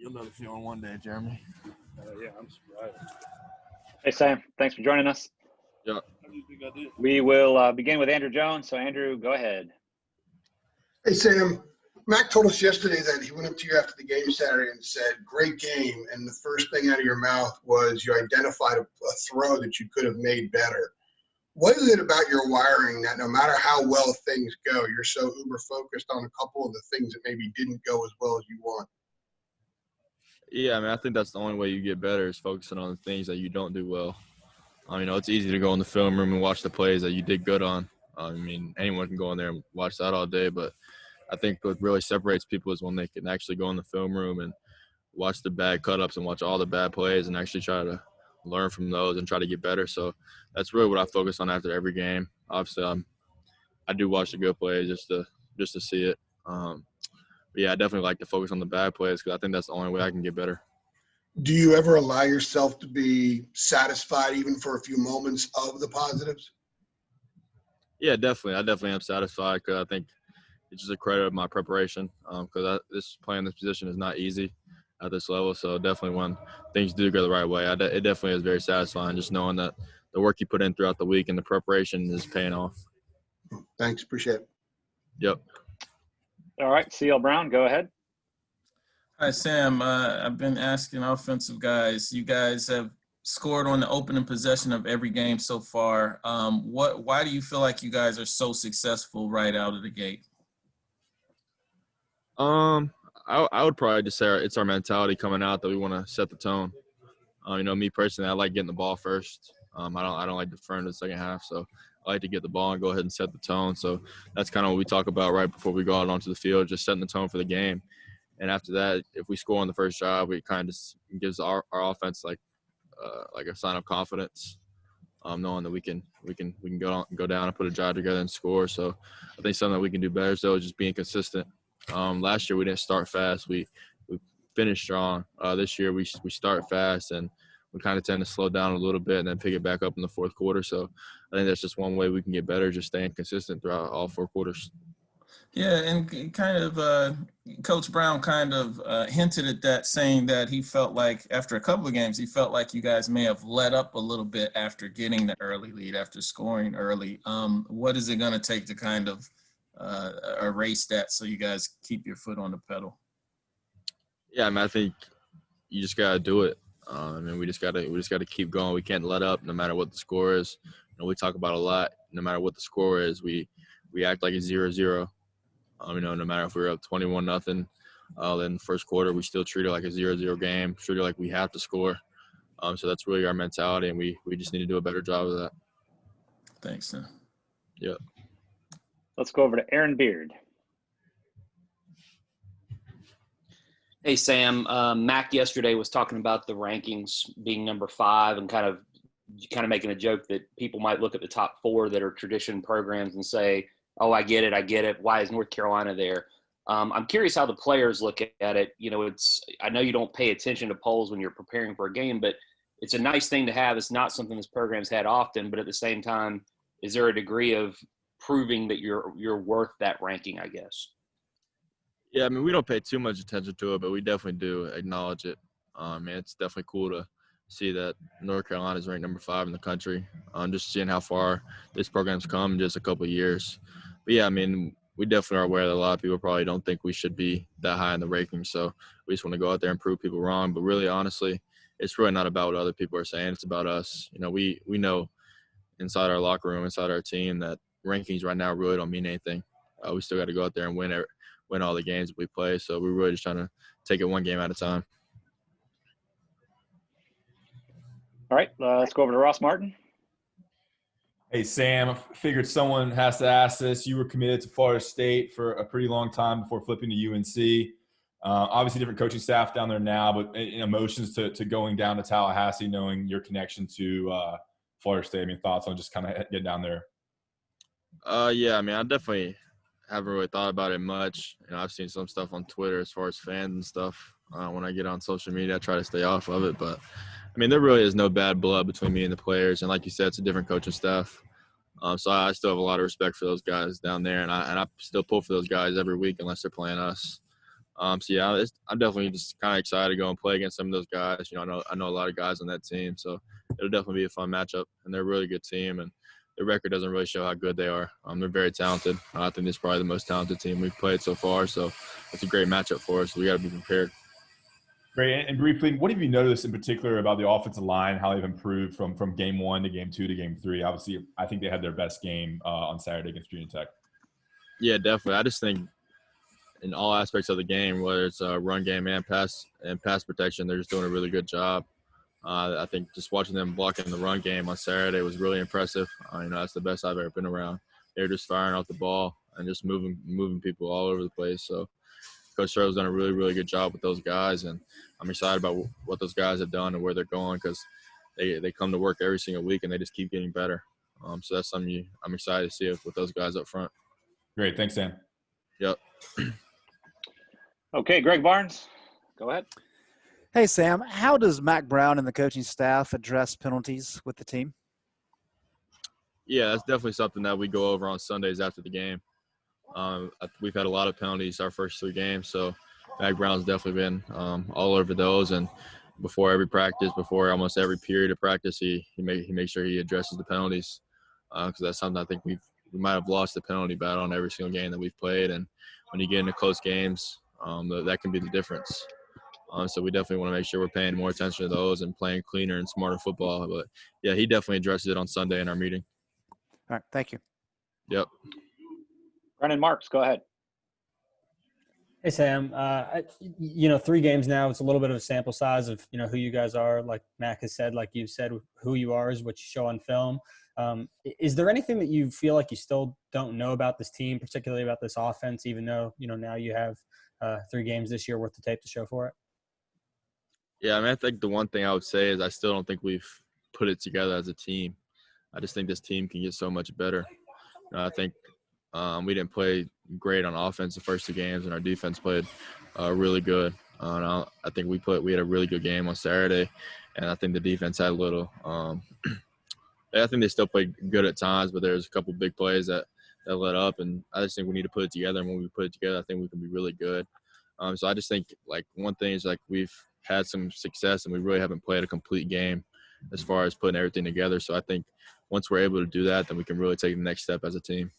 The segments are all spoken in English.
You'll know the feeling one day, Jeremy. Yeah, I'm surprised. Hey, Sam. Thanks for joining us. Yeah. How do you think I did? We will begin with Andrew Jones. So, Andrew, go ahead. Hey, Sam. Mac told us yesterday that he went up to you after the game Saturday and said, great game. And the first thing out of your mouth was you identified a throw that you could have made better. What is it about your wiring that no matter how well things go, you're so uber focused on a couple of the things that maybe didn't go as well as you want? Yeah, I mean, I think that's the only way you get better is focusing on the things that you don't do well. It's easy to go in the film room and watch the plays that you did good on. Anyone can go in there and watch that all day, but I think what really separates people is when they can actually go in the film room and watch the bad cut-ups and watch all the bad plays and actually try to learn from those and try to get better. So that's really what I focus on after every game. Obviously, I do watch the good plays just to see it. But yeah, I definitely like to focus on the bad plays because I think that's the only way I can get better. Do you ever allow yourself to be satisfied even for a few moments of the positives? Yeah, definitely. I definitely am satisfied because I think it's just a credit of my preparation because playing this position is not easy at this level. So definitely when things do go the right way, it definitely is very satisfying just knowing that the work you put in throughout the week and the preparation is paying off. Thanks. Appreciate it. Yep. All right. CL Brown, go ahead. Hi, Sam. I've been asking offensive guys. You guys have scored on the opening possession of every game so far. Why do you feel like you guys are so successful right out of the gate? I would probably just say it's our mentality coming out that we want to set the tone. Me personally, I like getting the ball first. I don't like deferring to the second half, so I like to get the ball and go ahead and set the tone. So that's kind of what we talk about right before we go out onto the field, just setting the tone for the game. And after that, if we score on the first drive, it kind of just gives our offense like a sign of confidence, knowing that we can go down and put a drive together and score. So I think something that we can do better so is just being consistent. Last year we didn't start fast. We finished strong. This year we start fast and we kind of tend to slow down a little bit and then pick it back up in the fourth quarter. So I think that's just one way we can get better, just staying consistent throughout all four quarters. Yeah, and kind of Coach Brown kind of hinted at that, saying that he felt like after a couple of games, he felt like you guys may have let up a little bit after getting the early lead, after scoring early. What is it going to take to kind of erase that so you guys keep your foot on the pedal? Yeah, I think you just got to do it. We just got to keep going. We can't let up no matter what the score is. We talk about a lot. No matter what the score is, we act like it's 0-0. No matter if we're up 21-0, then the first quarter we still treat it like a 0-0 game, treat it like we have to score. So that's really our mentality, and we just need to do a better job of that. Thanks, Sam. Yeah. Let's go over to Aaron Beard. Hey, Sam. Mac yesterday was talking about the rankings being number 5 and kind of making a joke that people might look at the top 4 that are tradition programs and say, oh, I get it. Why is North Carolina there? I'm curious how the players look at it. I know you don't pay attention to polls when you're preparing for a game, but it's a nice thing to have. It's not something this program's had often, but at the same time, is there a degree of proving that you're worth that ranking, I guess? Yeah, we don't pay too much attention to it, but we definitely do acknowledge it. It's definitely cool to see that North Carolina is ranked number 5 in the country. Just seeing how far this program's come in just a couple of years. But yeah, we definitely are aware that a lot of people probably don't think we should be that high in the rankings. So we just want to go out there and prove people wrong. But really, honestly, it's really not about what other people are saying. It's about us. We know inside our locker room, inside our team, that rankings right now really don't mean anything. We still got to go out there and win all the games that we play. So we're really just trying to take it one game at a time. All right, let's go over to Ross Martin. Hey, Sam, I figured someone has to ask this. You were committed to Florida State for a pretty long time before flipping to UNC. Obviously, different coaching staff down there now, but emotions to going down to Tallahassee, knowing your connection to Florida State. Thoughts on just kind of getting down there? Yeah, I definitely haven't really thought about it much. I've seen some stuff on Twitter as far as fans and stuff. When I get on social media, I try to stay off of it, but there really is no bad blood between me and the players. And like you said, it's a different coaching staff. So I still have a lot of respect for those guys down there. And I still pull for those guys every week unless they're playing us. So yeah, I'm definitely just kind of excited to go and play against some of those guys. You know, I know a lot of guys on that team, so it'll definitely be a fun matchup. And they're a really good team, and their record doesn't really show how good they are. They're very talented. I think this is probably the most talented team we've played so far. So it's a great matchup for us. We got to be prepared. Great. And briefly, what have you noticed in particular about the offensive line, how they've improved from game 1 to game 2 to game 3? Obviously, I think they had their best game on Saturday against Virginia Tech. Yeah, definitely. I just think in all aspects of the game, whether it's run game and pass protection, they're just doing a really good job. I think just watching them blocking the run game on Saturday was really impressive. You know, that's the best I've ever been around. They're just firing off the ball and just moving people all over the place. So Coach Sherrill's done a really, really good job with those guys, and I'm excited about what those guys have done and where they're going because they come to work every single week and they just keep getting better. So that's something I'm excited to see with those guys up front. Great. Thanks, Sam. Yep. Okay, Greg Barnes, go ahead. Hey, Sam, how does Mac Brown and the coaching staff address penalties with the team? Yeah, that's definitely something that we go over on Sundays after the game. We've had a lot of penalties our first 3 games, so Mac Brown's definitely been all over those. And before every practice, before almost every period of practice, he makes sure he addresses the penalties because that's something I think we might have lost the penalty battle on every single game that we've played. And when you get into close games, that can be the difference. So we definitely want to make sure we're paying more attention to those and playing cleaner and smarter football. But, yeah, he definitely addresses it on Sunday in our meeting. All right, thank you. Yep. Brennan Marks, go ahead. Hey, Sam. 3 games now. It's a little bit of a sample size of, who you guys are. Like Mac has said, like you've said, who you are is what you show on film. Is there anything that you feel like you still don't know about this team, particularly about this offense, even though, now you have 3 games this year worth of tape to show for it? Yeah, I mean, I think the one thing I would say is I still don't think we've put it together as a team. I just think this team can get so much better. I think we didn't play great on offense the first 2 games, and our defense played really good. I think we had a really good game on Saturday, and I think the defense had a little. I think they still played good at times, but there's a couple big plays that let up, and I just think we need to put it together. And when we put it together, I think we can be really good. So I just think one thing is we've had some success, and we really haven't played a complete game as far as putting everything together. So I think once we're able to do that, then we can really take the next step as a team.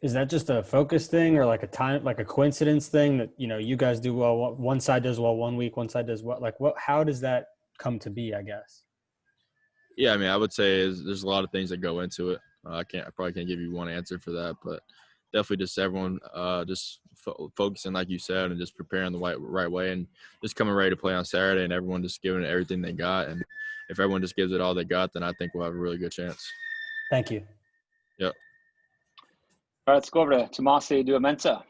Is that just a focus thing or a coincidence thing that, you guys do well, one side does well one week, one side does well? How does that come to be, I guess? Yeah, I mean, I would say there's a lot of things that go into it. I probably can't give you one answer for that, but definitely just everyone focusing, like you said, and just preparing the right way and just coming ready to play on Saturday and everyone just giving it everything they got. And if everyone just gives it all they got, then I think we'll have a really good chance. Thank you. Yep. All right, let's go over to Tomasi Duamenta.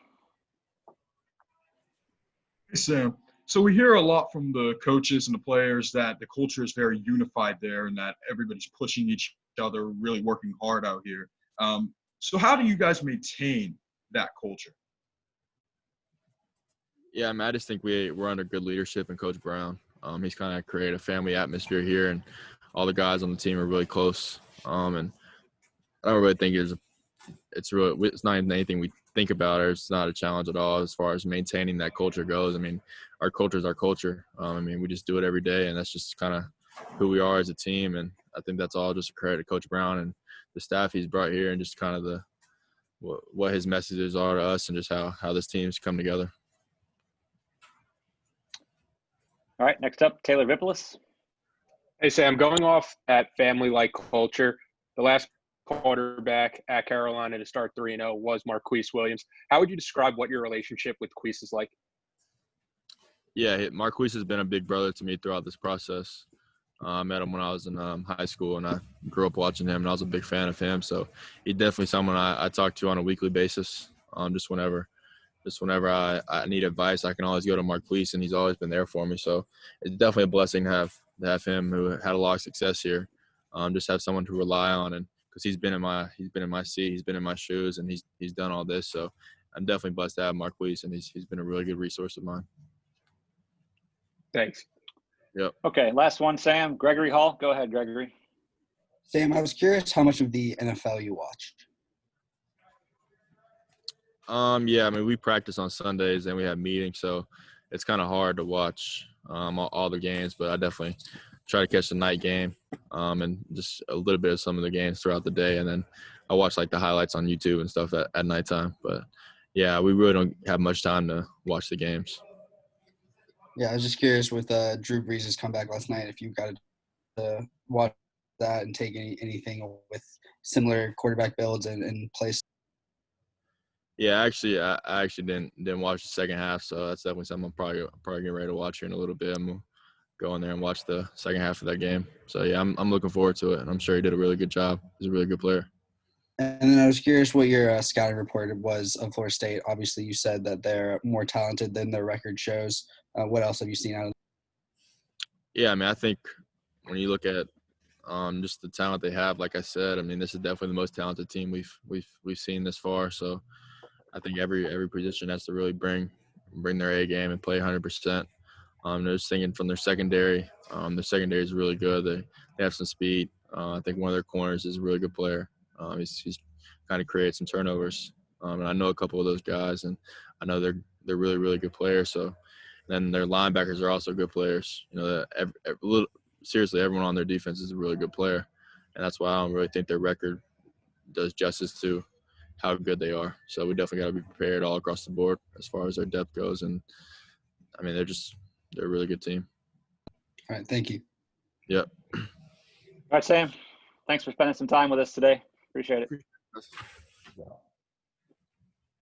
Hey, Sam. So we hear a lot from the coaches and the players that the culture is very unified there and that everybody's pushing each other, really working hard out here. So how do you guys maintain that culture? Yeah, I mean, I just think we're under good leadership in Coach Brown. He's kind of created a family atmosphere here, and all the guys on the team are really close. And I don't really think it's not even anything we think about, or it's not a challenge at all as far as maintaining that culture goes. I mean, our culture is our culture. I mean, we just do it every day, and that's just kind of who we are as a team. And I think that's all just a credit to Coach Brown and the staff he's brought here, and just kind of what his messages are to us, and just how this team's come together. All right, next up, Taylor Vipolis. Hey, Sam, going off at family-like culture, the last quarterback at Carolina to start 3-0 was Marquise Williams. How would you describe what your relationship with Quise is like? Yeah, Marquise has been a big brother to me throughout this process. I met him when I was in high school, and I grew up watching him, and I was a big fan of him. So he's definitely someone I talk to on a weekly basis. Just whenever I need advice, I can always go to Marquise, and he's always been there for me. So it's definitely a blessing to have him, who had a lot of success here. Just have someone to rely on, and because he's been in my seat, he's been in my shoes, and he's done all this. So I'm definitely blessed to have Marquise, and he's been a really good resource of mine. Thanks. Yep. Okay, last one, Sam. Gregory Hall. Go ahead, Gregory. Sam, I was curious how much of the NFL you watched. Yeah, I mean, we practice on Sundays and we have meetings, so it's kind of hard to watch all the games. But I definitely try to catch the night game and just a little bit of some of the games throughout the day, and then I watch like the highlights on YouTube and stuff at nighttime. But yeah, we really don't have much time to watch the games. Yeah, I was just curious with Drew Brees' comeback last night, if you got to watch that and take anything with similar quarterback builds and place. Yeah, actually, I actually didn't watch the second half, so that's definitely something I'm probably getting ready to watch here in a little bit. I'm gonna go in there and watch the second half of that game. So yeah, I'm looking forward to it, and I'm sure he did a really good job. He's a really good player. And then I was curious what your scouting report was of Florida State. Obviously, you said that they're more talented than their record shows. What else have you seen out of them? Yeah, I mean, I think when you look at just the talent they have, like I said, I mean, this is definitely the most talented team we've seen this far. So I think every position has to really bring their A game and play 100%. They're just thinking from their secondary. Their secondary is really good. They have some speed. I think one of their corners is a really good player. He's kind of created some turnovers, and I know a couple of those guys, and I know they're really really good players. So then their linebackers are also good players. You know, seriously, everyone on their defense is a really good player, and that's why I don't really think their record does justice to how good they are. So we definitely got to be prepared all across the board as far as their depth goes. And I mean, they're a really good team. All right, thank you. Yep. All right, Sam. Thanks for spending some time with us today. Appreciate it.